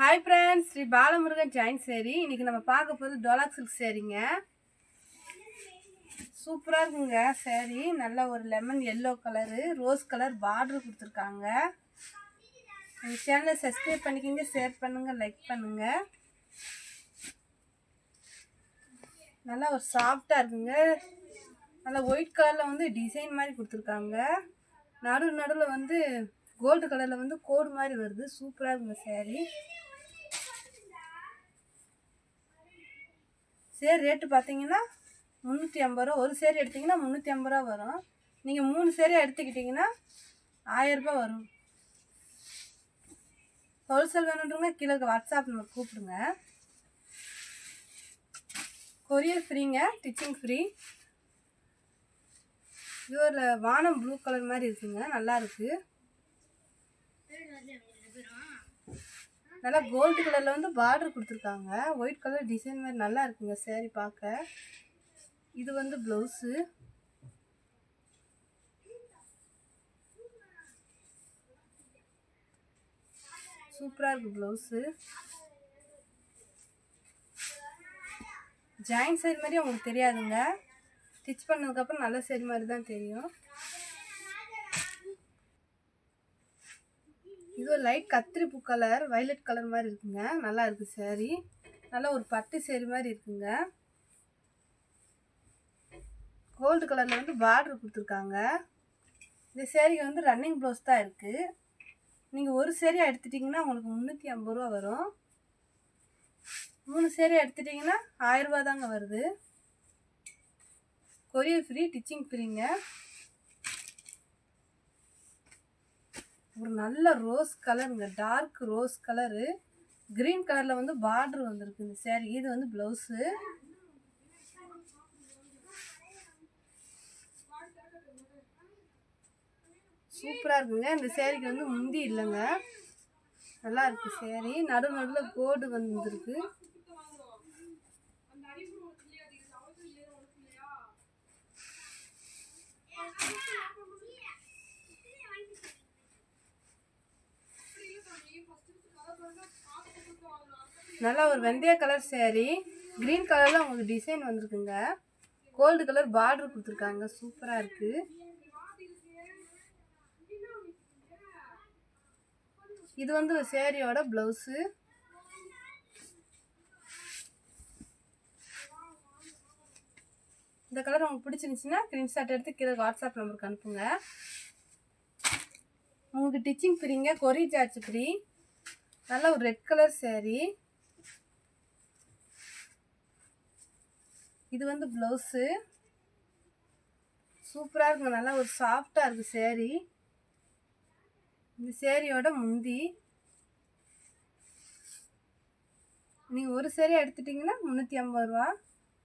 Hi friends Shri Balamurugan Jain சேரி இன்னைக்கு நம்ம பார்க்க போறது டோலாக் சில்க் சேரிங்க சூப்பரா இருக்குங்க சேரி நல்ல ஒரு lemon yellow colour rose colour border கொடுத்திருக்காங்க இந்த சேனலை சப்ஸ்கிரைப் பண்ணிக்கங்க ஷேர் பண்ணுங்க லைக் பண்ணுங்க நல்ல ஒரு சாஃப்ட்டா இருக்குங்க நல்ல ஒயிட் கலர்ல வந்து டிசைன் மாதிரி கொடுத்திருக்காங்க நடுவுல வந்து கோல்ட் கலர்ல வந்து கோடு மாதிரி வருது சூப்பரா இருக்குங்க சேரி சேரி ரேட் பாத்தீங்கன்னா 350 ரூபாய் ஒரு சேரி எடுத்தீங்கன்னா 350 ரூபாய் வரும் நீங்க 3 சேரி எடுத்துக்கிட்டீங்கன்னா 1000 ரூபாய் வரும் ஹோல்சேல் வேணும்ன்றவங்க கீழ வாட்ஸ்அப் நம்பர் கூப்பிடுங்க கொரியர் ஃப்ரீங்க ஸ்டிச்சிங் ஃப்ரீ இது ஒரு வானம் ப்ளூ கலர் மாதிரி இருக்குங்க நல்லா இருக்கு நல்லா கோல்ட் கலர்ல வந்து பார்டர் கொடுத்திருக்காங்க ஒயிட் கலர் டிசைன் மாதிரி நல்லா இருக்குங்க சேரி பார்க்க இது வந்து ப்ளவுஸ் சூப்பரா இருக்கு ப்ளவுஸ் ஜாயின் சேரி மாதிரி உங்களுக்கு தெரியாதுங்க ஸ்டிச் பண்ணதுக்கு அப்புறம் நல்ல சேரி மாதிரி தான் தெரியும் இது ஒரு லைட் கத்திரிப்பூ கலர் வயலட் கலர் மாதிரி இருக்குங்க நல்லா இருக்கு சேரி நல்ல ஒரு பட்டு சேரி மாதிரி இருக்குங்க கோல்ட் கலர்ல வந்து பார்டர் கொடுத்திருக்காங்க இந்த சேரிக்கு வந்து ரன்னிங் ப்ளவுஸ் தான் இருக்கு நீங்க ஒரு சேரி எடுத்துட்டீங்கன்னா உங்களுக்கு 350 ரூபாய் வரும் 3 சேரி எடுத்துட்டீங்கன்னா 1000 ரூபாய் தாங்க வருது கொரியர் ஃப்ரீ ஸ்டிச்சிங் ஃப்ரீங்க ஒரு நல்ல ரோஸ் கலருங்க டார்க் ரோஸ் கலரு கிரீன் கலர்ல வந்து பார்டர் வந்திருக்கு இந்த சேரி இது வந்து ப்ளவுஸ் சூப்பரா இருக்குங்க இந்த சேரிக்கு வந்து முந்தி இல்லைங்க நல்லா இருக்கு சேரி நடுவுல கோடு வந்திருக்கு நல்லா ஒரு வெந்தய கலர் சேரி கிரீன் கலர்ல உங்களுக்கு டிசைன் வந்திருக்குங்க கோல்டு கலர் பார்டர் கொடுத்திருக்காங்க சூப்பரா இருக்கு இது வந்து ஒரு சேரியோட ப்ளவுஸ் இந்த கலர் உங்களுக்கு பிடிச்சிருந்துச்சுன்னா ஸ்கிரீன்ஷாட் எடுத்து கீழே வாட்ஸ்அப் நம்பருக்கு அனுப்புங்க உங்களுக்கு ஸ்டிச்சிங் ஃப்ரீங்க கொரியர் சார்ஜ் ஃப்ரீ நல்ல ஒரு ரெட் கலர் சேரி இது வந்து ப்ளவுஸ் சூப்பரா இருக்குங்க நல்லா ஒரு சாஃப்டா இருக்கு சேரி இந்த சேரியோட முந்தி நீங்க ஒரு சேரி எடுத்துட்டீங்கன்னா 350 ரூபாய்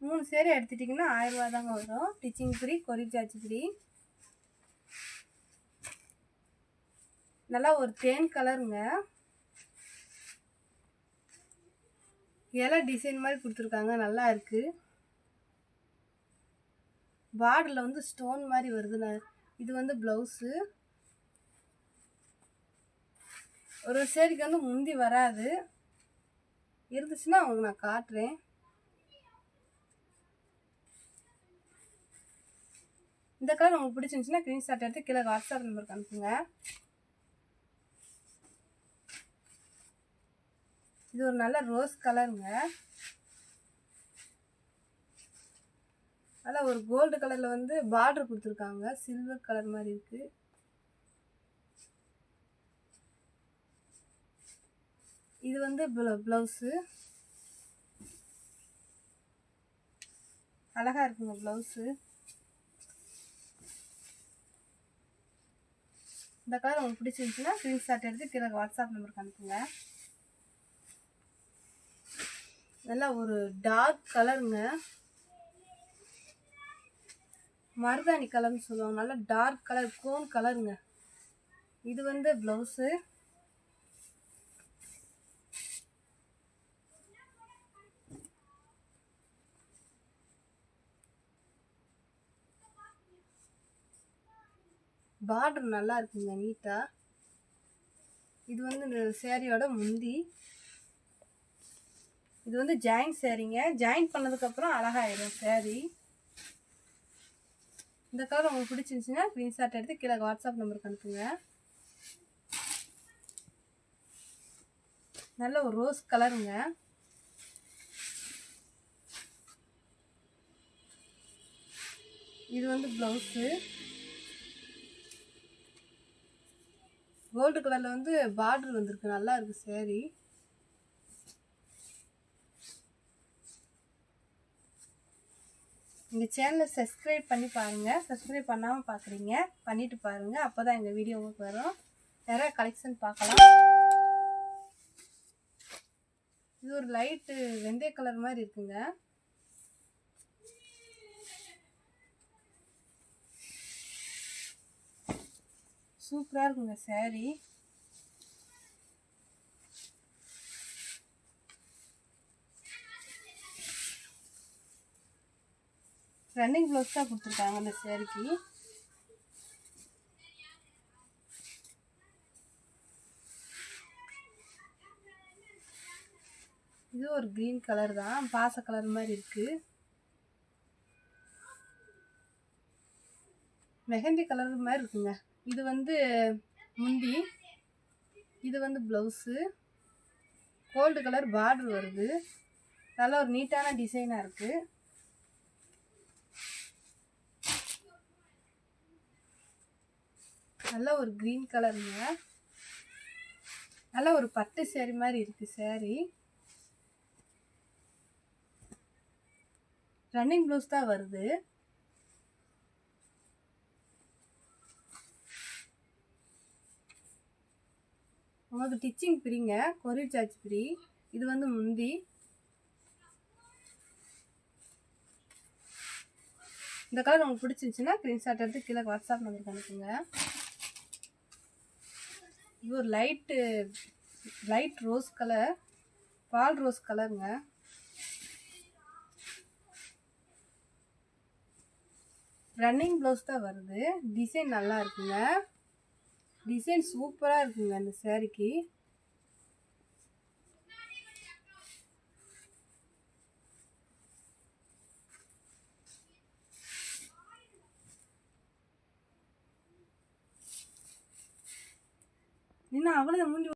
3 சேரி எடுத்துட்டீங்கன்னா 1000 ரூபாய் தாங்க வரும் stitching free courier charge free நல்லா ஒரு தேன் கலருங்க இலை டிசைன் மாதிரி கொடுத்துருக்காங்க நல்லா இருக்கு பார்டர்ல வந்து ஸ்டோன் மாதிரி வருதுல இது வந்து ப்ளவுஸ் ஒரு சேரிக்கு வந்து முந்தி வராது இருந்துச்சுன்னா உங்களுக்கு நான் காட்டுறேன் இந்த கலர் உங்களுக்கு பிடிச்சிருந்துச்சுன்னா ஸ்கிரீன்ஷாட் எடுத்து கீழே வாட்ஸ்அப் நம்பருக்கு அனுப்புங்க இது ஒரு நல்ல ரோஸ் கலருங்க நல்ல ஒரு கோல்டு கலர்ல வந்து பார்டர் கொடுத்திருக்காங்க சில்வர் கலர் மாதிரி இருக்கு இது வந்து ப்ளவுஸ் அழகா இருக்குங்க ப்ளவுஸ் இந்த கலர் உங்களுக்கு பிடிச்சிருந்துச்சுன்னா ஸ்கிரீன்ஷாட் எடுத்து கீழே வாட்ஸ்அப் நம்பருக்கு அனுப்புங்க நல்லா ஒரு டார்க் கலருங்க மருதாணி கலர்னு சொல்லுவாங்க நல்ல டார்க் கலர் கோன் கலருங்க இது வந்து ப்ளவுஸ் பார்டர் நல்லா இருக்குங்க நீட்டா இது வந்து இந்த சேரியோட முந்தி இது வந்து ஜாயின் சேரீங்க. ஜாயின் பண்ணதுக்கப்புறம் அழகாயிடும் சேரீ. இந்த கலர் உங்களுக்கு பிடிச்சிருந்துச்சுன்னா ஸ்க்ரீன்ஷாட் எடுத்து கீழே வாட்ஸ்அப் நம்பருக்கு அனுப்புங்க. நல்ல ஒரு ரோஸ் கலருங்க. இது வந்து ப்ளவுஸு. கோல்டு கலரில் வந்து பார்டர் வந்திருக்கு. நல்லா இருக்குது சேரீ. எங்கள் சேனலை சப்ஸ்கிரைப் பண்ணி பாருங்கள். சப்ஸ்கிரைப் பண்ணாமல் பார்க்குறீங்க, பண்ணிவிட்டு பாருங்கள். அப்போ தான் எங்கள் வீடியோ உங்களுக்கு வரும். நிறைய கலெக்ஷன் பார்க்கலாம். இது ஒரு லைட்டு வெந்தய கலர் மாதிரி இருக்குங்க. சூப்பராக இருக்குங்க சேரீ. ரன்னிங் ப்ளவுஸ் தான் கொடுத்துருக்காங்க இந்த சேரீக்கு. இது ஒரு க்ரீன் கலர் தான், பாச கலர் மாதிரி இருக்குது. மெஹந்தி கலர் மாதிரி இருக்குங்க. இது வந்து முந்தி, இது வந்து ப்ளவுஸு. கோல்டு கலர் பார்டர் வருது. நல்லா ஒரு நீட்டான டிசைனாக இருக்குது. நல்ல ஒரு க்ரீன் கலருங்க. நல்ல ஒரு பட்டு சேரீ மாதிரி இருக்குது சேரீ. ரன்னிங் ப்ளவுஸ் தான் வருது. உங்களுக்கு டிச்சிங் ஃப்ரீங்க, கொரியர் சார்ஜ் ஃப்ரீ. இது வந்து முந்தி. இந்த கலர் உங்களுக்கு பிடிச்சிருந்துச்சுன்னா ஸ்க்ரீன்ஷாட் எடுத்து கீழே வாட்ஸ்அப் நம்பருக்கு அனுப்புங்க. இது ஒரு லைட் ரோஸ் கலர், பால் ரோஸ் கலருங்க. ரன்னிங் ப்ளவுஸ் தான் வருது. டிசைன் நல்லா இருக்குங்க. டிசைன் சூப்பராக இருக்குங்க அந்த சேரீக்கு. இன்னும் அவ்வளோதான், முடிஞ்சு.